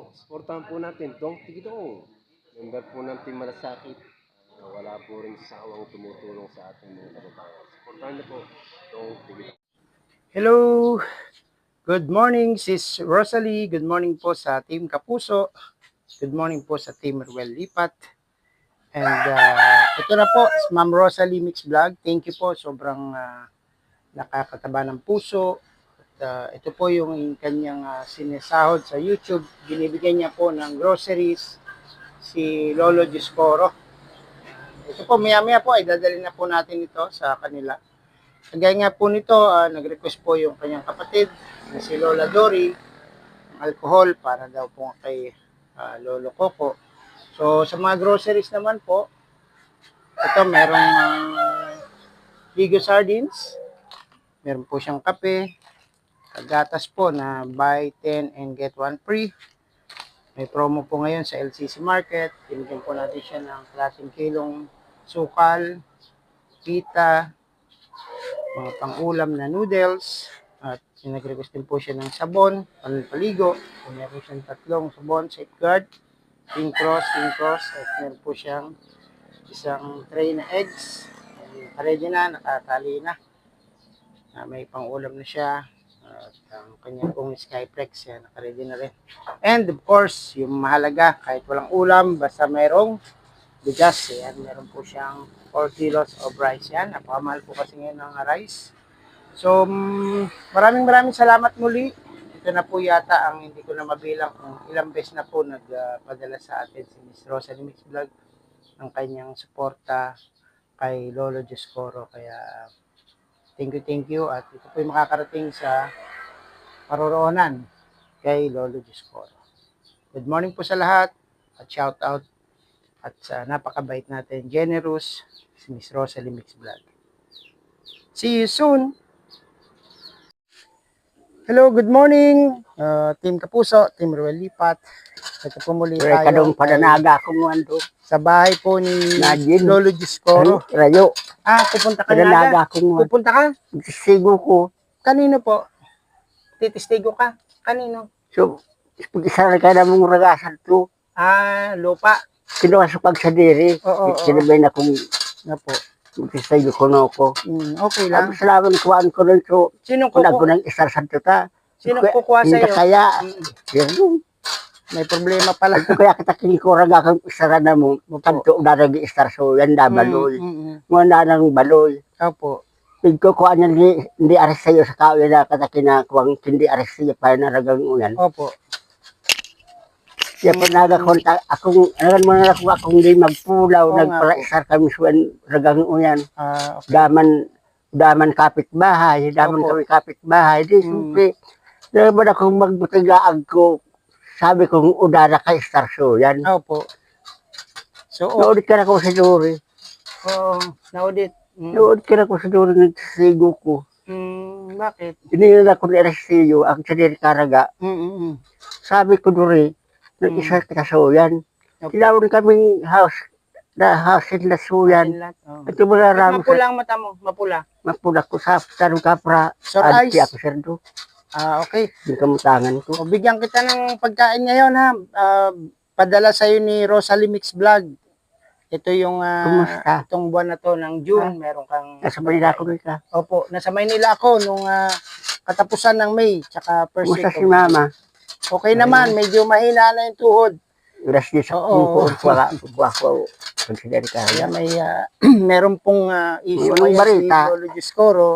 po, supportahan po natin. Dong Tigidong. Member po ng Team Malasakit. Wala po rin sawang tumutulong sa ating mga kababayan. Supportahan niyo po. Dong Tigidong. Hello! Good morning, Sis Rosalie. Good morning po sa Team Kapuso. Good morning po sa Team Ruel Lipat. And ito na po, Ma'am Rosalie Mix Vlog. Thank you po. Sobrang nakakataba ng puso. At, ito po yung kanyang sinesahod sa YouTube. Binibigyan niya po ng groceries si Lolo Discoro. Ito po, maya-maya po ay dadalhin na po natin ito sa kanila. Kagaya nga po nito, nag-request po yung kanyang kapatid na si Lola Dory ng alcohol para daw po kay Lolo Coco. So sa mga groceries naman po, ito merong Ligo Sardines, meron po siyang kape, gatas po na buy 10 and get 1 free. May promo po ngayon sa LCC Market. Binigyan po natin siya ng klaseng kilong sukal, pita, mga pang-ulam na noodles, at nag-request din po siya ng sabon, panpaligo. So, meron siyang 3 sabon, safeguard, king cross, at meron po siyang isang tray na eggs. Ready na, nakatali na. May pang-ulam na siya. At ang kanyang pong Skyflex, yan, naka-ready na rin. And of course, yung mahalaga, kahit walang ulam, basta merong bigas, yan, meron po siyang 4 kilos of rice yan. Napakamahal po kasi ngayon ng rice. So, maraming salamat muli. Ito na po yata ang hindi ko na mabilang kung ilang beses na po nagpadala sa atin si Miss Rosalie Mix Vlog ng kanyang suporta kay Lolo Discoro. Kaya, thank you. At ito po yung makakarating sa paroroonan kay Lolo Discoro. Good morning po sa lahat at shout out at sa napakabait natin, generous, si Miss Rosalie Mix Vlog. See you soon! Hello, good morning, Team Kapuso, Team Ruel Lipat. Ito po muli tayo kadong padanaga kung ano sa bahay po ni Nadine. Lolo Discoro. Rayo. Pupunta ka na Padanaga kung Pupunta ka? sigo ko. Kanino po? Titistigo ka? Kanino? So, pag-isara ka na mong ragasan to. Lupa. Kinuha sa pagsadiri. Oo. Sinabay na kung Na po. mag-sigo ko na ako. Okay lang. Salamat kuhaan ko rin so. Sinong Kung kukuha? ng isar sa ta. Sinong kukuha sa'yo? Hindi kaya. Yan. May problema pala. Ito kaya kita kinikura nga kang isara na mo. Tanto daragi isar so yan da baloy. Muna nang baloy. Opo. Pigko ko anyan hindi ares sa'yo sa kao yan na katakina kuwang hindi ares sa'yo para naragang uyan. Opo. Kaya pa nagakontak akong alam mo na akong hindi magpulaw nagpalaisar kami suwan ragang uyan. Okay. Daman kapitbahay, kami kapitbahay. Di siyempre, naman akong magbutigaag ko, sabi kong udara kay Star So yan. Opo. So, Naudit ka na ko sa Dory. naudit. Naudit ka na ko sa Dory ng sigo ko. Bakit? Hindi na ako ni-resiyo, ang sanir karaga. Sabi ko Dory, ng isa ka suyan. Tinawag kaming house in la suyan. Ito mga ramo. Mapula ang mata mo, mapula. Mapula ko sa tanong kapra. Sir Ice. Ako sir do. Okay. Yung kamutangan ko. Bigyan kita ng pagkain ngayon ha. Padala sa'yo ni Rosalie Mix Vlog. Ito yung itong buwan na to ng June. Meron kang... Nasa Manila ako rin ka. Opo. Nasa Maynila ako nung katapusan ng May. Tsaka first week. Kumusta si mama? Okay naman. Medyo mahina na yung tuhod. Gracias ako. Ako. Consider ka. Kaya may meron pong issue Yung ngayon si balita. Lolo Discoro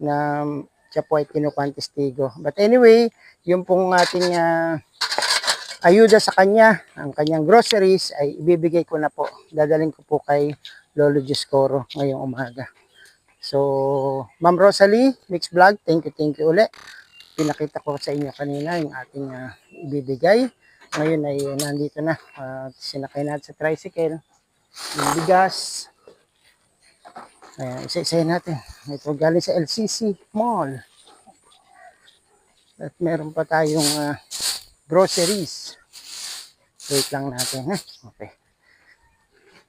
na siya po ay kinukwantestigo. But anyway, yung pong ating ayuda sa kanya, ang kanyang groceries ay ibibigay ko na po. Dadaling ko po kay Lolo Discoro ngayong umaga. So, Ma'am Rosalie, Mix Vlog, thank you ulit. Pinakita ko sa inyo kanina yung ating ibibigay. Ngayon ay nandito na. Sinakay natin sa tricycle. Yung bigas. Ayan, isa-isahin natin. Ito galing sa LCC Mall. At meron pa tayong groceries. Wait lang natin. Okay.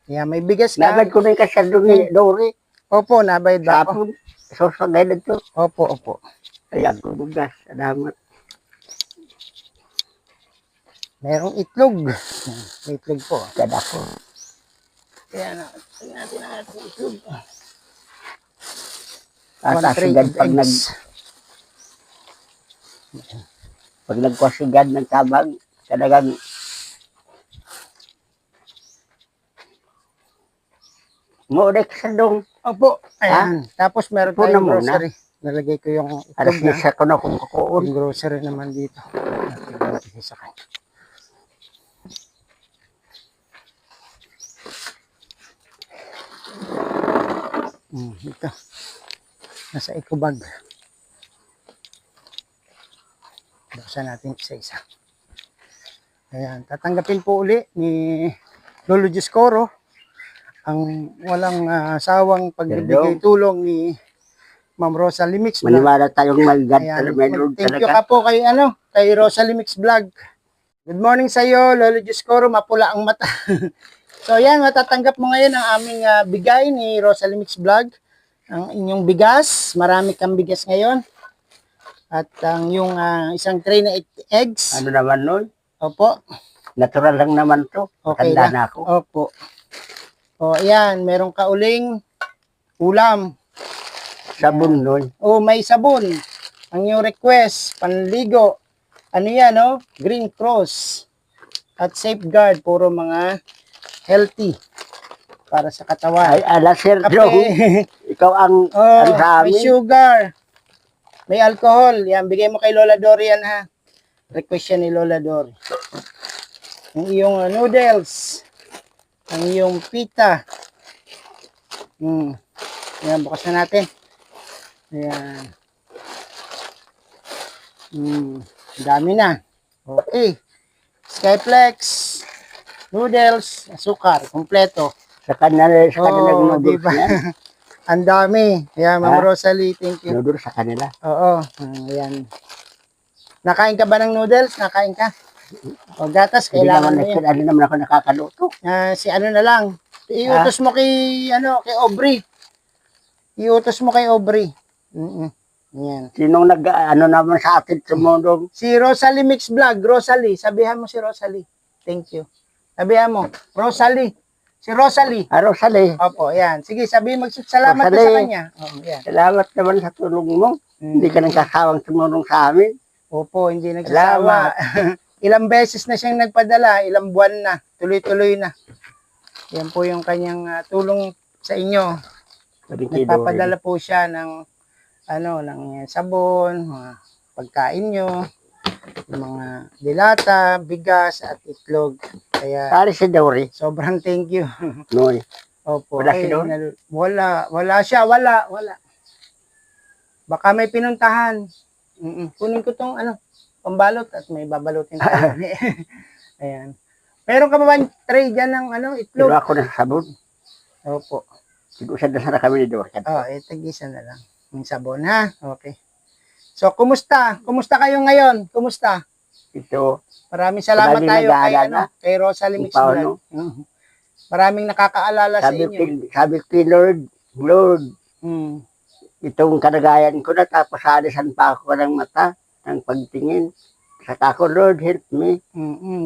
Yeah, may bigas na. Nabad ko na yung kasyado ni Dory. Opo, nabayad ba ako? Sosagay na to. Opo. Kaya ko bugas. Salamat. Merong itlog. May itlog po. Ganda ko. Kaya na, tingnan natin ang ating itlog. At Country asigad eggs. pag nagkasigad ng tabang, talagang murek sa dong. Opo, ayan. Tapos meron Ito na tayong muna. grocery. Nalagay ko yung Alas itlog na. 10 ako na kung kukuon. Yung grocery naman dito. Natin sa kanya. Ito. Nasa eco bag. Buksan natin isa-isa. Ayan. Tatanggapin po uli ni Lolo Giscoro ang walang sawang pagbibigay tulong ni Ma'am Rosalie Mix Vlog. Maniwala tayong mag-God Ayan. may Lord Thank you talaga. ka po kay kay Rosalie Mix Vlog. Good morning sa iyo, Lolo Giscoro, mapula ang mata. So yan, matatanggap mo ngayon ang aming bigay ni Rosalie Mix Vlog. Ang inyong bigas, marami kang bigas ngayon. At ang yung isang tray na eggs. Ano naman nun? Opo. Natural lang naman to. Okay Tanda lang. na ako. Opo. O ayan, merong kauling ulam. Sabon nun. O may sabon. Ang yung request, panligo. Ano yan, no? Green Cross. At Safeguard, puro mga healthy para sa katawan. Ay, ala Sir Kape. Joe, ikaw ang Oh, sa may amin. sugar. May alcohol. Yan, bigay mo kay Lola Dory yan, ha? Request yan ni Lola Dory. Ang iyong noodles. Ang iyong pita. Yan, bukas na natin. Ayan. Dami na. Okay. Skyflex. Noodles. Asukar. Kompleto. Sa kanila, sa kanila Oh, noodles diba? yan. Ang dami. Ayan, Ma'am Ha? Rosalie, thank you. Noodles sa kanila. Oo. Ayan. Nakain ka ba ng noodles? Nakain ka? O gatas, Hindi kailangan naman, mo yan. ano naman ako nakakaluto. Si ano na lang. Iutos mo kay, kay Aubrey. Iutos mo kay Aubrey. Yan. Sinong ano naman sa atin tumulong? Si Rosalie Mix Vlog. Rosalie. Sabihan mo si Rosalie. Thank you. Sabihan mo. Rosalie. Si Rosalie. Rosale, Opo, yan. Sige, sabihin magsalamat ka Rosalie. sa kanya. Yan. salamat naman sa tulong mo. Hindi ka nang kasawang tumulong sa amin. Opo, hindi nagsasawa. Ilang beses na siyang nagpadala, ilang buwan na, tuloy-tuloy na. Yan po yung kanyang tulong sa inyo. Nagpapadala po siya ng ng sabon, mga pagkain nyo, mga dilata, bigas at itlog. Kaya Pare si Dory, sobrang thank you. Noy. Opo. Wala si Dory? Wala siya, wala. Baka may pinuntahan. Kunin ko tong pambalot at may babalutin tayo. Ayan. Meron ka ba bang tray dyan ng itlog? Pero ako na sa sabon. Opo. Siguro na kami ni Dory. Tag-isa na lang. Yung sabon, ha? Okay. So, kumusta? Kumusta kayo ngayon? Kumusta? Ito, Maraming salamat Laging tayo kay, nag-aalala. kay Rosalie Mix Paolo. Vlog. Maraming nakakaalala sa inyo. sabi ko kay Lord, Mm. itong kalagayan ko na tapos alisan pa ako ng mata, ng pagtingin. Saka ako, Lord, help me.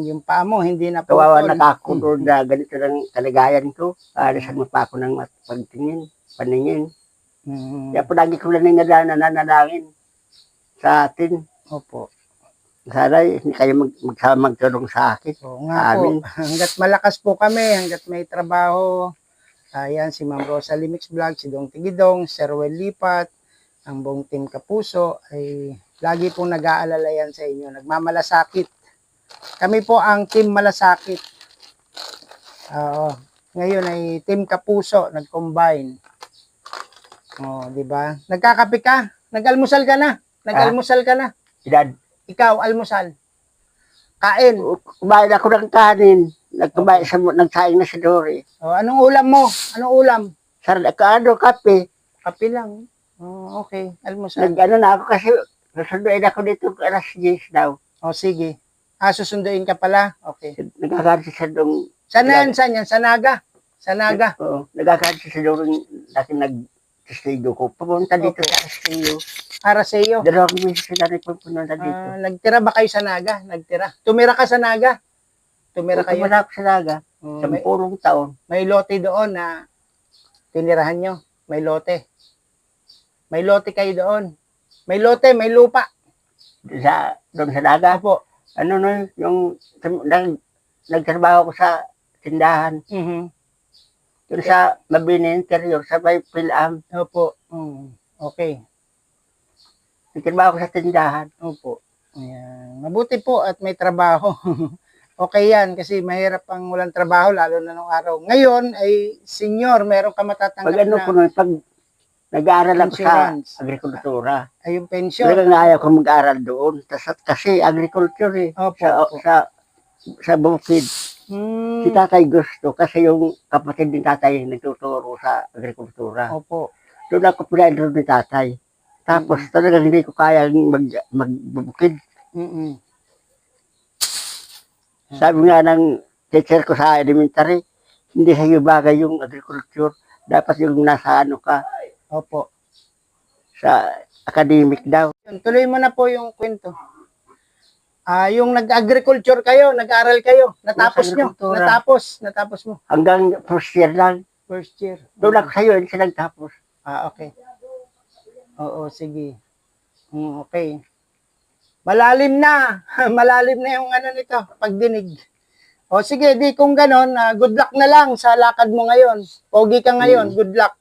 Yung paa mo, hindi na Kawawa putol. na ako, Lord, na ganito ng kalagayan ko. Alisan mo pa ako ng pagtingin, paningin. Kaya po lagi ko lang nananalangin sa atin. Opo. Sana hindi kayo magtulong sa akin. Oo nga po. Amin. Hanggat malakas po kami, hanggat may trabaho. Ayan, si Ma'am Rosalie Mix Vlog, si Dong Tigidong, Sir Ruel Lipat, ang buong team Kapuso, ay lagi pong nag-aalala yan sa inyo. Nagmamalasakit. Kami po ang team Malasakit. Ngayon ay team Kapuso, nag-combine. Di ba? Nagkakape ka? Nag-almusal ka na? Nag-almusal ka na? Edad, Ikaw, almusal. Kain. kumain ako ng kanin. Nagsaing na si Dory. Anong ulam mo? Anong ulam? Kape. Kape lang. Okay. Almusal. Na ako kasi nasunduin ako dito alas 10 daw. Sige. Susunduin ka pala? Okay. Nagkakansi sa dong. Saan yan? Saan yan? Sa Naga? Sa Naga? Oo. Nagkakansi sa dong laki nag-testigo ko. Pumunta dito Opo. sa testigo. Para sa iyo. Dalawang beses sila nagpupunta dito. Nagtira ba kayo sa Naga? Nagtira. Tumira ka sa Naga? Tumira kayo? Tumira ako sa Naga. Oh, may, 10 taon. may lote doon na tinirahan nyo. May lote. May lote kayo doon. May lote, may lupa. Doon sa Naga. Opo. Ano no, yung nagtrabaho ko sa tindahan. Mhm. Doon sa Mabini Interior, sa may Pilam. Opo. Okay. Nagtrabaho ko sa tindahan. Opo. Ayan. Mabuti po at may trabaho. Okay yan kasi mahirap ang walang trabaho lalo na nung araw. Ngayon ay senior, meron ka matatanggap Pag ano na ko nun, pag nag-aaral ako sa insurance. agrikultura. Ay yung pension. Talagang ayaw ko mag-aaral doon. Kasi agriculture eh. Opo, Sa, opo. sa bukid. Hmm, Si tatay gusto kasi yung kapatid ni tatay nagtuturo sa agrikultura. Opo. Doon ako pinadalo ni tatay. Tapos talagang hindi ko kaya magbubukid. Mm-mm. Sabi nga ng teacher ko sa elementary, hindi sa'yo bagay yung agriculture. Dapat yung nasa ano ka, Opo. sa academic daw. Yun, tuloy mo na po yung kwento. Yung nag-agriculture kayo, nag-aral kayo, natapos Nasa nyo. agrikultura. Natapos mo. Hanggang first year lang. First year. Doon ako sa'yo, hindi siya nagtapos. Okay. Oo, sige. Okay. Malalim na. Malalim na yung ano nito, pagdinig. O sige, di kung ganon, good luck na lang sa lakad mo ngayon. Pogi ka ngayon, good luck.